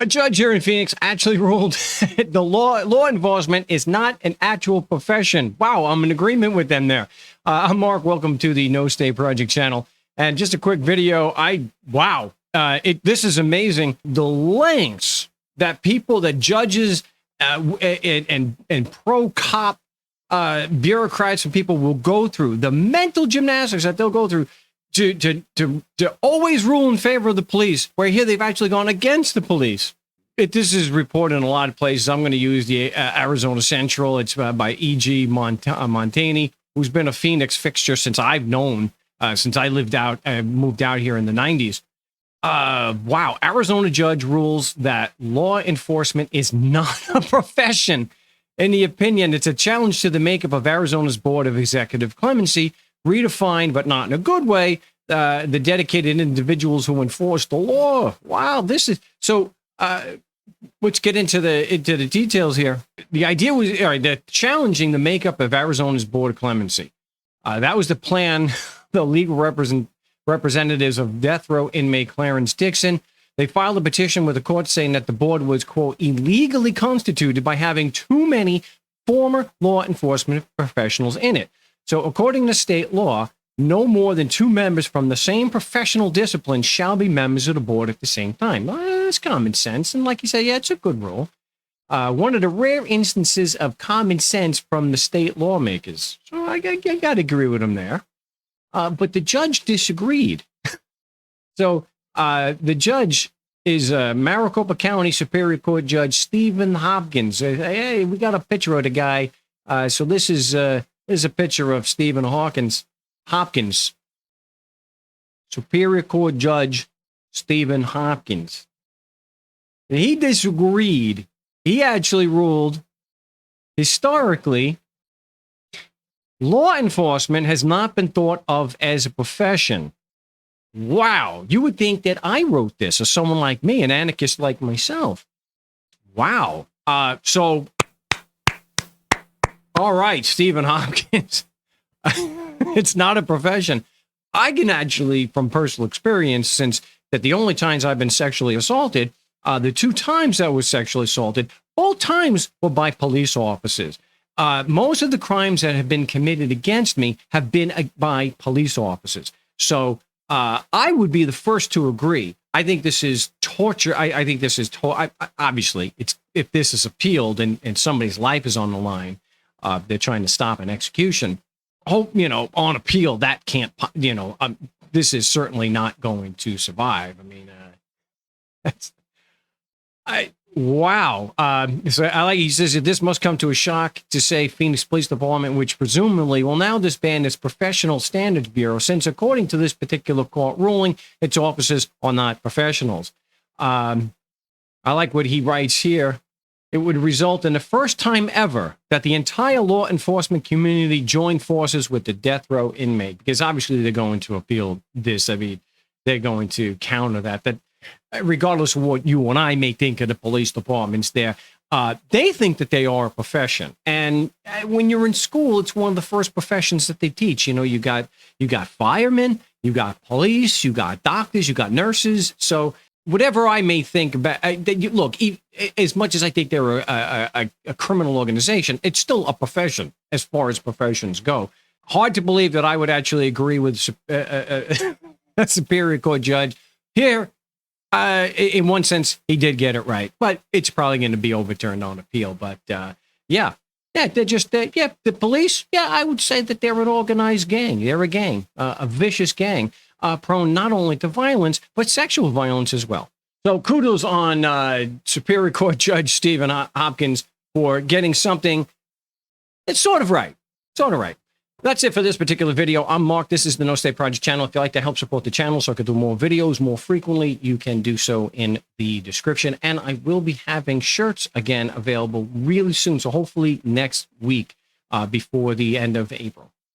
A judge here in Phoenix actually ruled the law enforcement is not an actual profession. Wow, I'm in agreement with them there. I'm Mark. Welcome to the No State Project channel. And just a quick video. This is amazing. The lengths that judges and pro-cop bureaucrats and people will go through, the mental gymnastics that they'll go through to always rule in favor of the police, where here they've actually gone against the police. This is reported in a lot of places. I'm going to use the Arizona Central. It's by E.G. Montani, who's been a Phoenix fixture since I've known, since I moved out here in the 90s. Wow. Arizona judge rules that law enforcement is not a profession. In the opinion, it's a challenge to the makeup of Arizona's Board of Executive Clemency, redefined, but not in a good way, the dedicated individuals who enforce the law. Wow, this is so. Let's get into the details here. The idea was that challenging the makeup of Arizona's Board of Clemency. That was the plan. The legal representatives of death row inmate Clarence Dixon, they filed a petition with the court saying that the board was, quote, illegally constituted by having too many former law enforcement professionals in it. So according to state law, no more than 2 members from the same professional discipline shall be members of the board at the same time. That's common sense. And like you say, yeah, it's a good rule. One of the rare instances of common sense from the state lawmakers. So I got to agree with them there. But the judge disagreed. So the judge is Maricopa County Superior Court Judge Stephen Hopkins. Hey, we got a picture of the guy. So this is a picture of Stephen Hopkins. Superior Court Judge Stephen Hopkins. And he disagreed. He actually ruled, historically, law enforcement has not been thought of as a profession. Wow. You would think that I wrote this, or someone like me, an anarchist like myself. Wow. So, all right, Stephen Hopkins. It's not a profession. I can actually, from personal experience, since that the only times I've been sexually assaulted, the 2 times I was sexually assaulted, both times were by police officers. Most of the crimes that have been committed against me have been by police officers. So I would be the first to agree. I think this is torture. I think this is obviously, if this is appealed and somebody's life is on the line, they're trying to stop an execution. Hope, on appeal, that can't, this is certainly not going to survive. I mean, wow. So I like, he says that this must come to a shock to say Phoenix Police Department, which presumably will now disband its Professional Standards Bureau, since according to this particular court ruling, its officers are not professionals. I like what he writes here. It would result in the first time ever that the entire law enforcement community joined forces with the death row inmate, because obviously they're going to appeal this. I mean, they're going to counter that regardless of what you and I may think of the police departments there, they think that they are a profession. And when you're in school, it's one of the first professions that they teach. You got firemen, you got police, you got doctors, you got nurses. So whatever I may think about, look, as much as I think they're a criminal organization, it's still a profession as far as professions go. Hard to believe that I would actually agree with a Superior Court judge here. In one sense, he did get it right, but it's probably going to be overturned on appeal. But yeah, they're just, the police, I would say that they're an organized gang. They're a gang, a vicious gang. Prone not only to violence, but sexual violence as well. So kudos on Superior Court Judge Stephen Hopkins for getting something that's sort of right. That's it for this particular video. I'm Mark. This is the No State Project channel. If you'd like to help support the channel so I can do more videos more frequently, you can do so in the description. And I will be having shirts again available really soon. So hopefully next week before the end of April.